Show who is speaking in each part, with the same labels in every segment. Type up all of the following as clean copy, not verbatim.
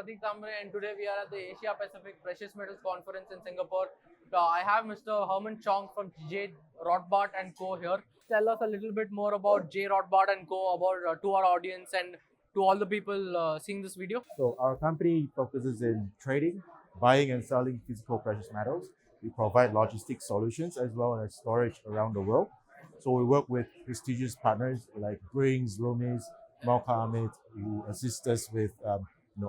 Speaker 1: Pratik Tamre, and today we are at the Asia Pacific Precious Metals Conference in Singapore. I have Mr. Herman Chong from J. Rotbart and Co. here. Tell us a little bit more about J. Rotbart and Co. about to our audience and to all the people seeing this video.
Speaker 2: So our company focuses in trading, buying and selling physical precious metals. We provide logistics solutions as well as storage around the world. So we work with prestigious partners like Brings, Loomis, Malcolm, who assist us with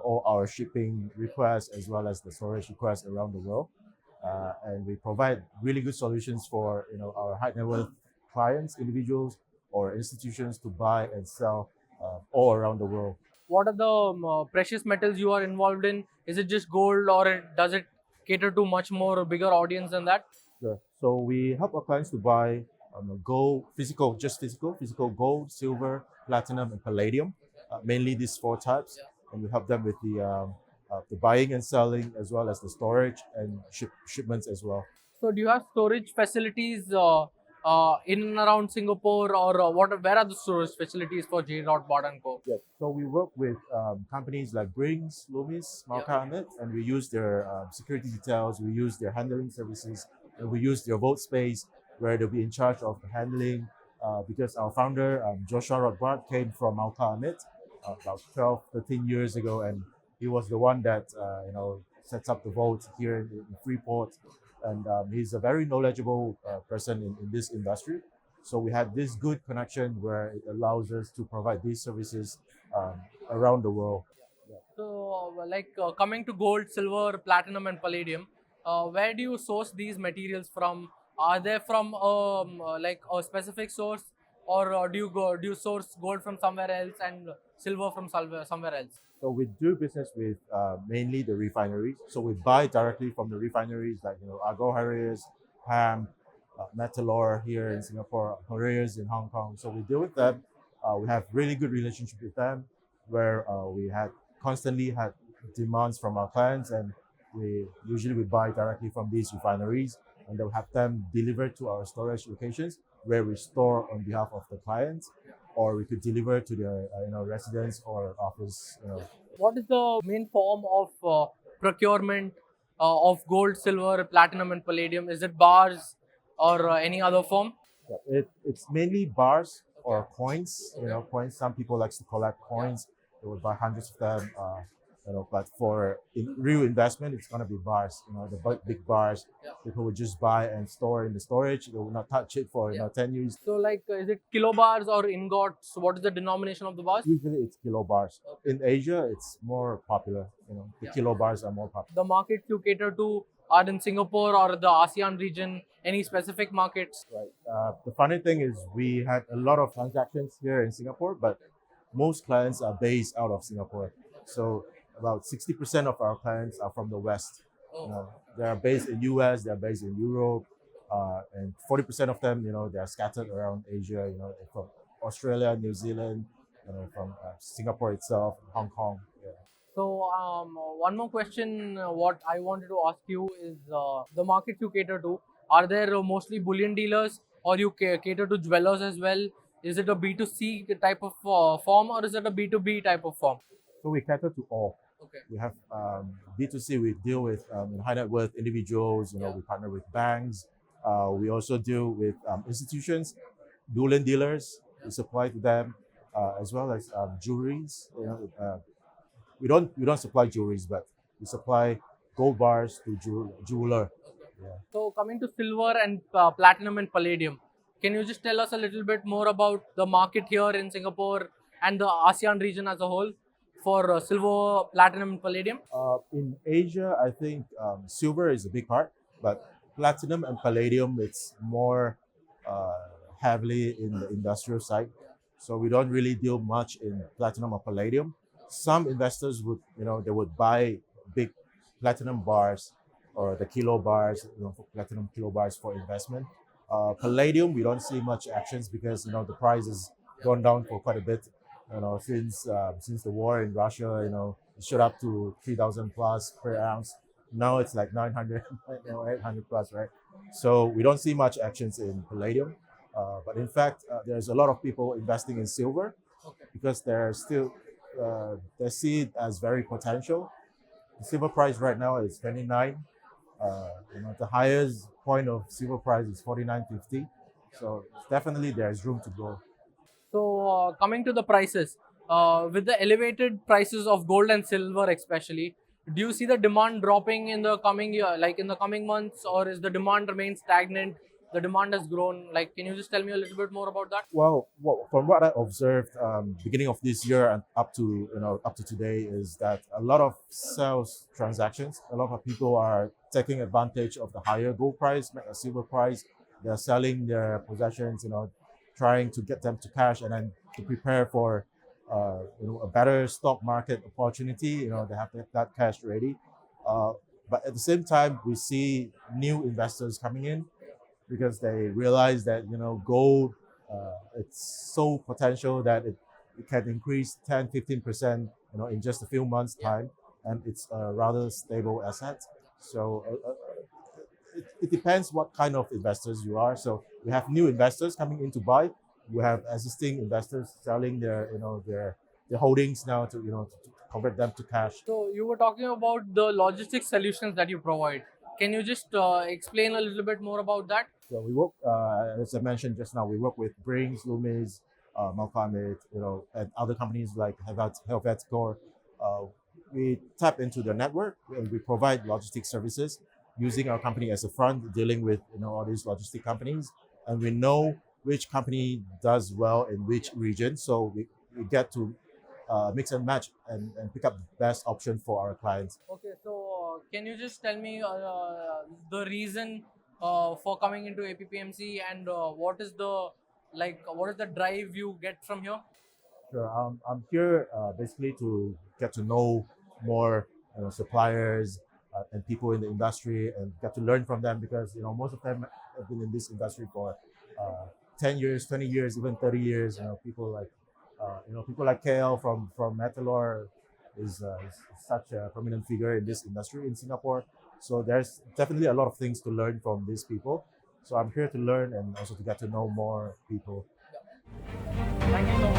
Speaker 2: all our shipping requests as well as the storage requests around the world. And we provide really good solutions for our high net worth clients, individuals, or institutions to buy and sell all around the world.
Speaker 1: What are the precious metals you are involved in? Is it just gold, or does it cater to much more bigger audience than that?
Speaker 2: Sure. So we help our clients to buy gold, physical gold, silver, platinum, and palladium. Mainly these four types, and we help them with the buying and selling as well as the storage and shipments as well.
Speaker 1: So, do you have storage facilities in and around Singapore, or where are the storage facilities for J. Rotbart and Co?
Speaker 2: Yes. So we work with companies like Brings, Loomis, Malcolm, and we use their security details, we use their handling services, and we use their vault space where they'll be in charge of the handling. Because our founder, Joshua Rotbart, came from Malcolm about 12, 13 years ago, and he was the one that sets up the vault here in Freeport. And he's a very knowledgeable person in this industry. So we had this good connection where it allows us to provide these services around the world.
Speaker 1: So, coming to gold, silver, platinum, and palladium, where do you source these materials from? Are they from like a specific source, or do you source gold from somewhere else and silver from somewhere else?
Speaker 2: So we do business with mainly the refineries. So we buy directly from the refineries like Argo Harriers, PAM, Metalor here in Singapore, Harriers in Hong Kong. So we deal with them. We have really good relationship with them, where we had constantly had demands from our clients, and we usually buy directly from these refineries, and they'll have them delivered to our storage locations where we store on behalf of the clients, or we could deliver to their residence or office.
Speaker 1: What is the main form of procurement of gold, silver, platinum, and palladium? Is it bars or any other form?
Speaker 2: Yeah, it's mainly bars or coins. Coins. Some people like to collect coins. They would buy hundreds of them. But for real investment, it's gonna be bars. The big bars. People would just buy and store in the storage. They will not touch it for 10 years.
Speaker 1: So, is it kilobars or ingots? What is the denomination of the bars?
Speaker 2: Usually, it's kilobars. In Asia, it's more popular. The kilobars are more popular.
Speaker 1: The markets you cater to are in Singapore or the ASEAN region. Any specific markets?
Speaker 2: Right. The funny thing is, we had a lot of transactions here in Singapore, but most clients are based out of Singapore. So about 60% of our clients are from the West. They are based in US, they are based in Europe, and 40% of them, they are scattered around Asia. From Australia, New Zealand, from Singapore itself, Hong Kong. Yeah.
Speaker 1: So, one more question. What I wanted to ask you is the markets you cater to. Are there mostly bullion dealers, or you cater to jewelers as well? Is it a B2C type of form, or is it a B2B type of form?
Speaker 2: So we cater to all.
Speaker 1: Okay.
Speaker 2: We have B2C. We deal with high net worth individuals. We partner with banks. We also deal with institutions, bullion dealers. We supply to them, as well as jewelries. We don't supply jewelries, but we supply gold bars to jeweler. Yeah.
Speaker 1: So, coming to silver and platinum and palladium, can you just tell us a little bit more about the market here in Singapore and the ASEAN region as a whole for silver, platinum, and palladium?
Speaker 2: In Asia, I think silver is a big part, but platinum and palladium, it's more heavily in the industrial side. So we don't really deal much in platinum or palladium. Some investors would, they would buy big platinum bars or the kilo bars, for platinum kilo bars for investment. Palladium, we don't see much actions because the price has gone down for quite a bit. Since the war in Russia, it shot up to 3,000 plus per ounce. Now it's like 900, 800 plus, right? So we don't see much actions in palladium. But in fact, there's a lot of people investing in silver because they're still they see it as very potential. The silver price right now is 29. The highest point of silver price is 49.50. So definitely there's room to grow.
Speaker 1: So, coming to the prices, with the elevated prices of gold and silver, especially, do you see the demand dropping in the coming year, like in the coming months, or is the demand remain stagnant? The demand has grown. Like, can you just tell me a little bit more about that?
Speaker 2: Well, from what I observed, beginning of this year and up to today, is that a lot of sales transactions, a lot of people are taking advantage of the higher gold price, silver price. They're selling their possessions, trying to get them to cash and then to prepare for, a better stock market opportunity. They have to have that cash ready. Uh, but at the same time, we see new investors coming in because they realize that gold, it's so potential that it can increase 10-15% in just a few months time, and it's a rather stable asset. So it depends what kind of investors you are. So we have new investors coming in to buy. We have existing investors selling their holdings now to convert them to cash.
Speaker 1: So, you were talking about the logistics solutions that you provide. Can you just explain a little bit more about that?
Speaker 2: So we work, as I mentioned just now, we work with Brinks, Loomis, Malcomit, and other companies like Helvetica. Uh, we tap into their network and we provide logistics services using our company as a front, dealing with all these logistic companies, and we know which company does well in which region. So we get to mix and match and pick up the best option for our clients.
Speaker 1: Okay, so can you just tell me the reason for coming into APPMC and what is the drive you get from here?
Speaker 2: Sure. I'm here basically to get to know more suppliers and people in the industry and get to learn from them because most of them have been in this industry for uh, 10 years, 20 years, even 30 years. People like KL from Metalor is such a prominent figure in this industry in Singapore. So there's definitely a lot of things to learn from these people. So I'm here to learn and also to get to know more people.
Speaker 1: Thank you so much.